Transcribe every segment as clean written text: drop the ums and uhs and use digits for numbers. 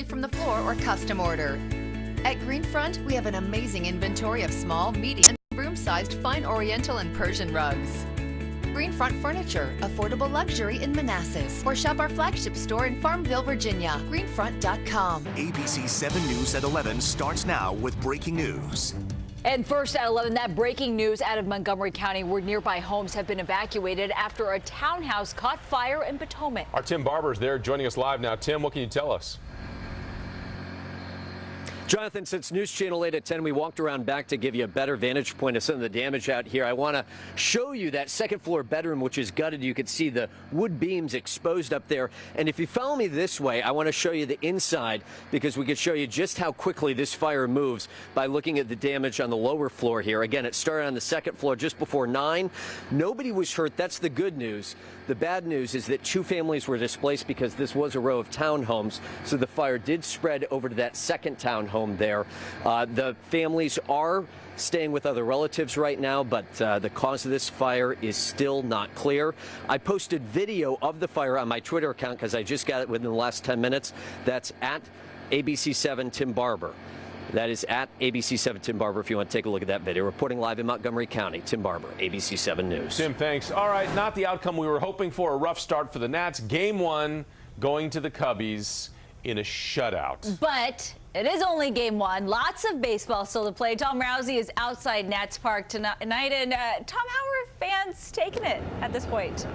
from the floor or custom order. At Greenfront, we have an amazing inventory of small, medium, and room-sized fine Oriental and Persian rugs. Greenfront Furniture, affordable luxury in Manassas. Or shop our flagship store in Farmville, Virginia. Greenfront.com. ABC 7 News at 11 starts now with breaking news. And first at 11, that breaking news out of Montgomery County, where nearby homes have been evacuated after a townhouse caught fire in Potomac. Our Tim Barber is there joining us live now. Tim, what can you tell us? Jonathan, since News Channel 8 at 10, we walked around back to give you a better vantage point of some of the damage out here. I want to show you that second floor bedroom, which is gutted. You can see the wood beams exposed up there. And if you follow me this way, I want to show you the inside, because we could show you just how quickly this fire moves by looking at the damage on the lower floor here. Again, it started on the second floor just before 9. Nobody was hurt. That's the good news. The bad news is that 2 families were displaced because this was a row of townhomes. So the fire did spread over to that second townhome there. The families are staying with other relatives right now, but the cause of this fire is still not clear. I posted video of the fire on my Twitter account because I just got it within the last 10 minutes. That's at ABC7 Tim Barber. That is at ABC7 Tim Barber if you want to take a look at that video. Reporting live in Montgomery County, Tim Barber, ABC7 News. Tim, thanks. All right, not the outcome we were hoping for. A rough start for the Nats. Game 1 going to the Cubbies in a shutout. But it is only game 1. Lots of baseball still to play. Tom Rousey is outside Nats Park tonight. And Tom, how are fans taking it at this point?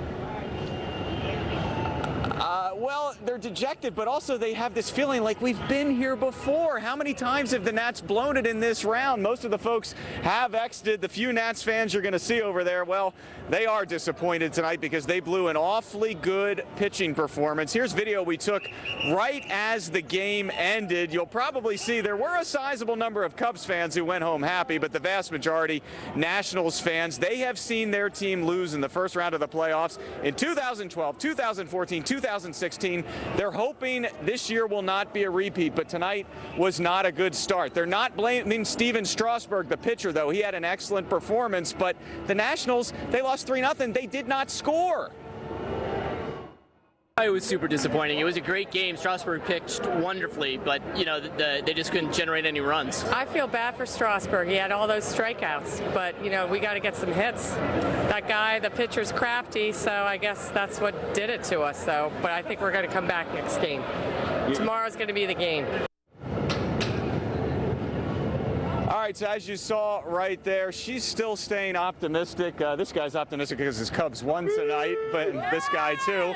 Well, they're dejected, but also they have this feeling like we've been here before. How many times have the Nats blown it in this round? Most of the folks have exited. The few Nats fans you're going to see over there, well, they are disappointed tonight because they blew an awfully good pitching performance. Here's video we took right as the game ended. You'll probably see there were a sizable number of Cubs fans who went home happy, but the vast majority Nationals fans, they have seen their team lose in the first round of the playoffs in 2012, 2014, 2016. They're hoping this year will not be a repeat, but tonight was not a good start. They're not blaming Steven Strasburg, the pitcher, though. He had an excellent performance, but the Nationals, they lost 3-0. They did not score. It was super disappointing. It was a great game. Strasburg pitched wonderfully, but you know they just couldn't generate any runs. I feel bad for Strasburg. He had all those strikeouts, but you know we got to get some hits. That guy, the pitcher's crafty, so I guess that's what did it to us. Though, but I think we're going to come back next game. Tomorrow's going to be the game. All right, so as you saw right there, she's still staying optimistic. This guy's optimistic because his Cubs won tonight, but this guy too.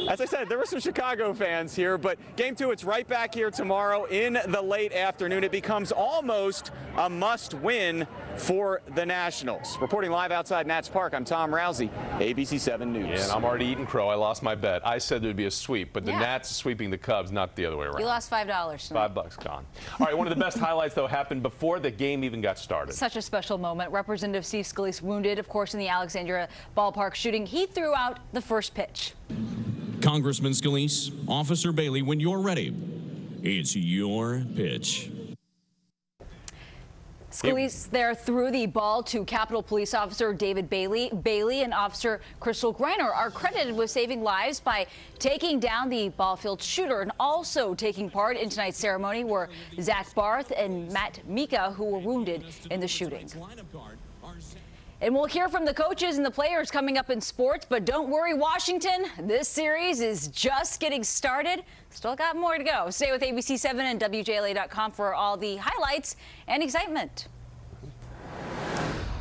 As I said, there were some Chicago fans here, but Game 2, it's right back here tomorrow in the late afternoon. It becomes almost a must-win for the Nationals. Reporting live outside Nats Park, I'm Tom Rousey, ABC 7 News. Yeah, and I'm already eating crow. I lost my bet. I said there would be a sweep, but the Nats sweeping the Cubs, not the other way around. You lost $5. $5 gone. All right, one of the best highlights, though, happened before the game even got started. Such a special moment. Representative Steve Scalise wounded, of course, in the Alexandria ballpark shooting. He threw out the first pitch. Congressman Scalise, Officer Bailey, when you're ready, it's your pitch. Scalise there threw the ball to Capitol Police Officer David Bailey. Bailey and Officer Crystal Greiner are credited with saving lives by taking down the ball-field shooter, and also taking part in tonight's ceremony were Zach Barth and Matt Mika, who were wounded in the shooting. And we'll hear from the coaches and the players coming up in sports, but don't worry, Washington, this series is just getting started. Still got more to go. Stay with ABC 7 and WJLA.com for all the highlights and excitement.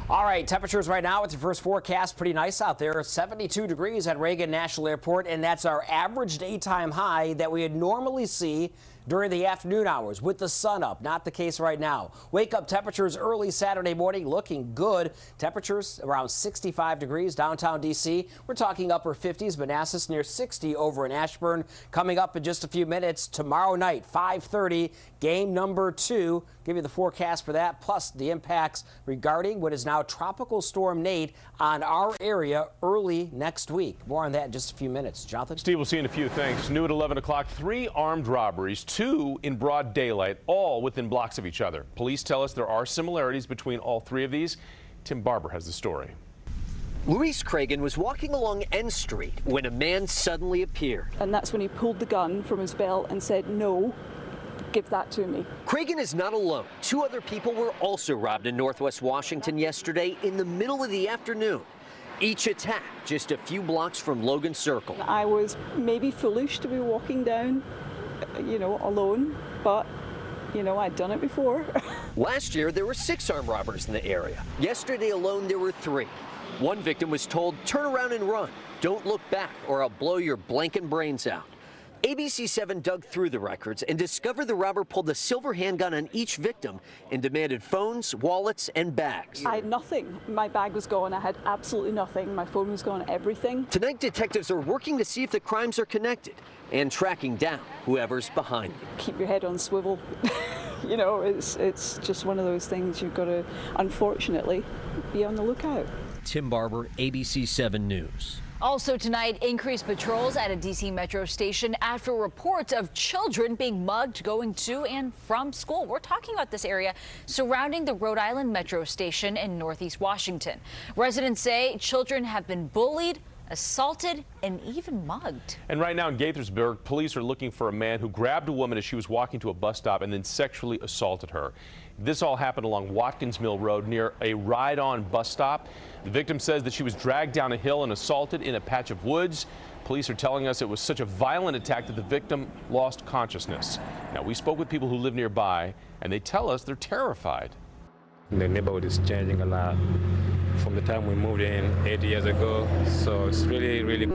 All right, temperatures right now with your first forecast, pretty nice out there. 72 degrees at Reagan National Airport, and that's our average daytime high that we would normally see during the afternoon hours with the sun up. Not the case right now. Wake up temperatures early Saturday morning looking good. Temperatures around 65 degrees downtown D.C. We're talking upper 50s. Manassas near 60 over in Ashburn. Coming up in just a few minutes tomorrow night, 5:30, game number 2. Give you the forecast for that, plus the impacts regarding what is now Tropical Storm Nate on our area early next week. More on that in just a few minutes. Jonathan? Steve, we'll see you in a few. Thanks. New at 11 o'clock, 3 armed robberies, 2 in broad daylight, all within blocks of each other. Police tell us there are similarities between all 3 of these. Tim Barber has the story. Luis Cragen was walking along N Street when a man suddenly appeared. And that's when he pulled the gun from his belt and said no. give that to me. Cragen is not alone. 2 other people were also robbed in Northwest Washington yesterday in the middle of the afternoon. Each attack just a few blocks from Logan Circle. I was maybe foolish to be walking down, alone, but, I'd done it before. Last year, there were 6 armed robbers in the area. Yesterday alone, there were 3. One victim was told, turn around and run. Don't look back or I'll blow your blanking brains out. ABC7 dug through the records and discovered the robber pulled a silver handgun on each victim and demanded phones, wallets, and bags. I had nothing. My bag was gone. I had absolutely nothing. My phone was gone, everything. Tonight, detectives are working to see if the crimes are connected and tracking down whoever's behind them. Keep your head on swivel. It's just one of those things you've got to, unfortunately, be on the lookout. Tim Barber, ABC7 News. Also tonight, increased patrols at a D.C. metro station after reports of children being mugged going to and from school. We're talking about this area surrounding the Rhode Island metro station in Northeast Washington. Residents say children have been bullied, assaulted, and even mugged. And right now in Gaithersburg, police are looking for a man who grabbed a woman as she was walking to a bus stop and then sexually assaulted her. This all happened along Watkins Mill Road near a ride-on bus stop. The victim says that she was dragged down a hill and assaulted in a patch of woods. Police are telling us it was such a violent attack that the victim lost consciousness. Now, we spoke with people who live nearby, and they tell us they're terrified. The neighborhood is changing a lot from the time we moved in 8 years ago, so it's really